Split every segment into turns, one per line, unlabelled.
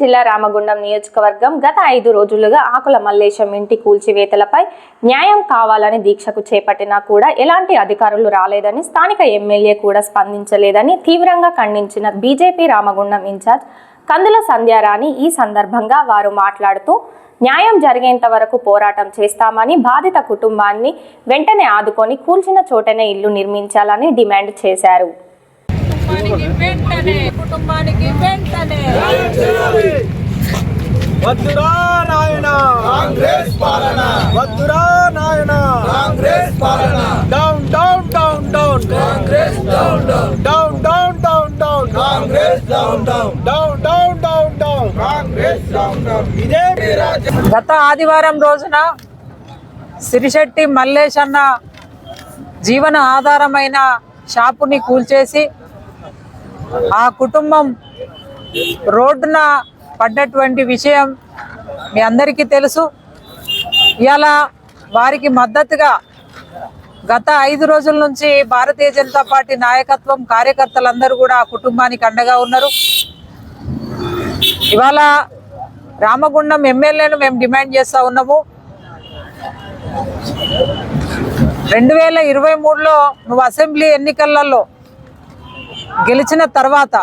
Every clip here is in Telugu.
జిల్లా రామగుండం నియోజకవర్గం గత 5 రోజులుగా ఆకుల మల్లేశం ఇంటి కూల్చివేతలపై న్యాయం కావాలని దీక్షకు చేపట్టినా కూడా ఎలాంటి అధికారులు రాలేదని, స్థానిక ఎమ్మెల్యే కూడా స్పందించలేదని తీవ్రంగా ఖండించిన బీజేపీ రామగుండం ఇన్ఛార్జ్ కందుల సంధ్యారాణి ఈ సందర్భంగా వారు మాట్లాడుతూ న్యాయం జరిగేంత వరకు పోరాటం చేస్తామని, బాధిత కుటుంబాన్ని వెంటనే ఆదుకొని కూల్చిన చోటనే ఇల్లు నిర్మించాలని డిమాండ్ చేశారు.
కుటుంబానికి వెంటనే
వద్దురా నాయన కాంగ్రెస్ పాలన, వద్దురా నాయన కాంగ్రెస్ పాలన. Down down down down Congress down down down down down down Congress down down down down down down Congress down down. ఇదే
గత ఆదివారం రోజున సిరిశెట్టి మల్లేష్ అన్న జీవన ఆధారమైన షాపుని కూల్చేసి ఆ కుటుంబం రోడ్డున పడ్డటువంటి విషయం మీ అందరికీ తెలుసు. ఇలా వారికి మద్దతుగా గత 5 రోజుల నుంచి భారతీయ జనతా పార్టీ నాయకత్వం, కార్యకర్తలందరూ కూడా ఆ కుటుంబానికి అండగా ఉన్నారు. ఇవాళ రామగుండం ఎమ్మెల్యేను మేము డిమాండ్ చేస్తూ ఉన్నాము. 2023లో నువ్వు అసెంబ్లీ ఎన్నికలలో గెలిచిన తర్వాత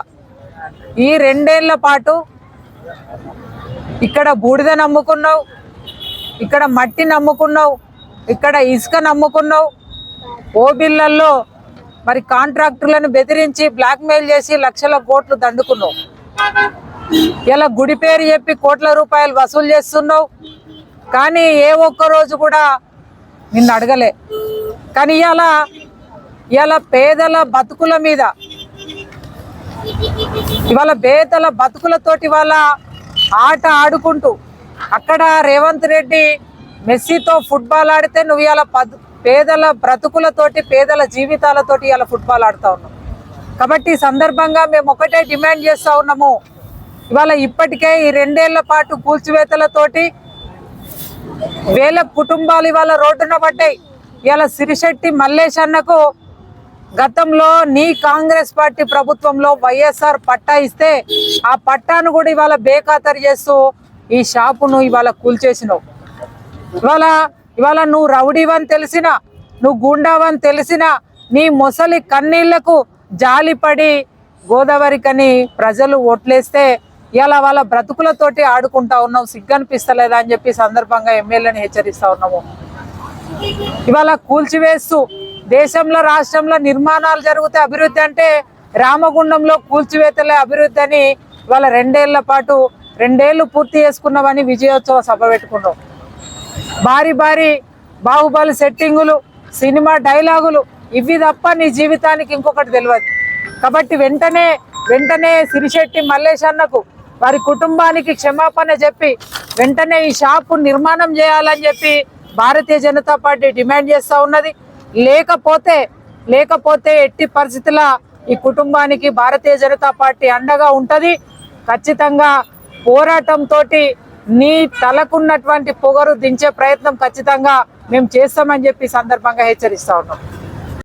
ఈ 2 ఏళ్ల పాటు ఇక్కడ బూడిద నమ్ముకున్నావు, ఇక్కడ మట్టి నమ్ముకున్నావు, ఇక్కడ ఇసుక నమ్ముకున్నావు. ఓబిళ్ళల్లో మరి కాంట్రాక్టులను బెదిరించి బ్లాక్మెయిల్ చేసి లక్షల కోట్లు దండుకున్నావు. ఇలా గుడి పేరు చెప్పి కోట్ల రూపాయలు వసూలు చేస్తున్నావు. కానీ ఏ ఒక్క రోజు కూడా నిన్ను అడగలే. కానీ ఇవాళ పేదల బతుకుల మీద, ఇవాళ పేదల బతుకులతోటి ఇవాళ ఆట ఆడుకుంటూ అక్కడ రేవంత్ రెడ్డి మెస్సీతో ఫుట్బాల్ ఆడితే నువ్వు ఇవాళ పేదల బ్రతుకులతోటి, పేదల జీవితాలతోటి ఇవాళ ఫుట్బాల్ ఆడుతూ ఉన్నావు. కాబట్టి ఈ సందర్భంగా మేము ఒకటే డిమాండ్ చేస్తూ ఉన్నాము. ఇవాళ ఇప్పటికే ఈ 2 ఏళ్ల పాటు కూల్చివేతలతోటి వేల కుటుంబాలు ఇవాళ రోడ్డున పడ్డాయి. ఇవాళ సిరిశెట్టి మల్లేష్ అన్నకు గతంలో నీ కాంగ్రెస్ పార్టీ ప్రభుత్వంలో వైఎస్ఆర్ పట్టా ఇస్తే ఆ పట్టాను కూడా ఇవాళ బేఖాతరు చేస్తూ ఈ షాపును ఇవాళ కూల్చేసినావు. ఇవాళ నువ్వు రౌడీవని తెలిసినా, నువ్వు గుండావని తెలిసినా నీ మొసలి కన్నీళ్లకు జాలిపడి గోదావరికని ప్రజలు ఓట్లేస్తే ఇవాళ వాళ్ళ బ్రతుకులతోటి ఆడుకుంటా ఉన్నావు. సిగ్గనిపిస్తలేదా అని చెప్పి సందర్భంగా ఎమ్మెల్యేని హెచ్చరిస్తా ఉన్నాము. ఇవాళ కూల్చివేస్తూ దేశంలో, రాష్ట్రంలో నిర్మాణాలు జరిగితే అభివృద్ధి అంటే రామగుండంలో కూల్చివేతలే అభివృద్ధి అని ఇవాళ 2 ఏళ్ల పాటు 2 ఏళ్ళు పూర్తి చేసుకున్నామని విజయోత్సవ సభ పెట్టుకున్నాం. భారీ బాహుబలి సెట్టింగులు, సినిమా డైలాగులు ఇవి తప్ప నీ జీవితానికి ఇంకొకటి తెలియదు. కాబట్టి వెంటనే సిరిశెట్టి మల్లేష్ అన్నకు, వారి కుటుంబానికి క్షమాపణ చెప్పి వెంటనే ఈ షాపు నిర్మాణం చేయాలని చెప్పి భారతీయ జనతా పార్టీ డిమాండ్ చేస్తూ ఉన్నది. లేకపోతే ఎట్టి పరిస్థితుల్లో ఈ కుటుంబానికి భారతీయ జనతా పార్టీ అండగా ఉంటది. ఖచ్చితంగా పోరాటంతో నీ తలకున్నటువంటి పొగరు దించే ప్రయత్నం ఖచ్చితంగా మేము చేస్తామని చెప్పి సందర్భంగా హెచ్చరిస్తా ఉన్నాం.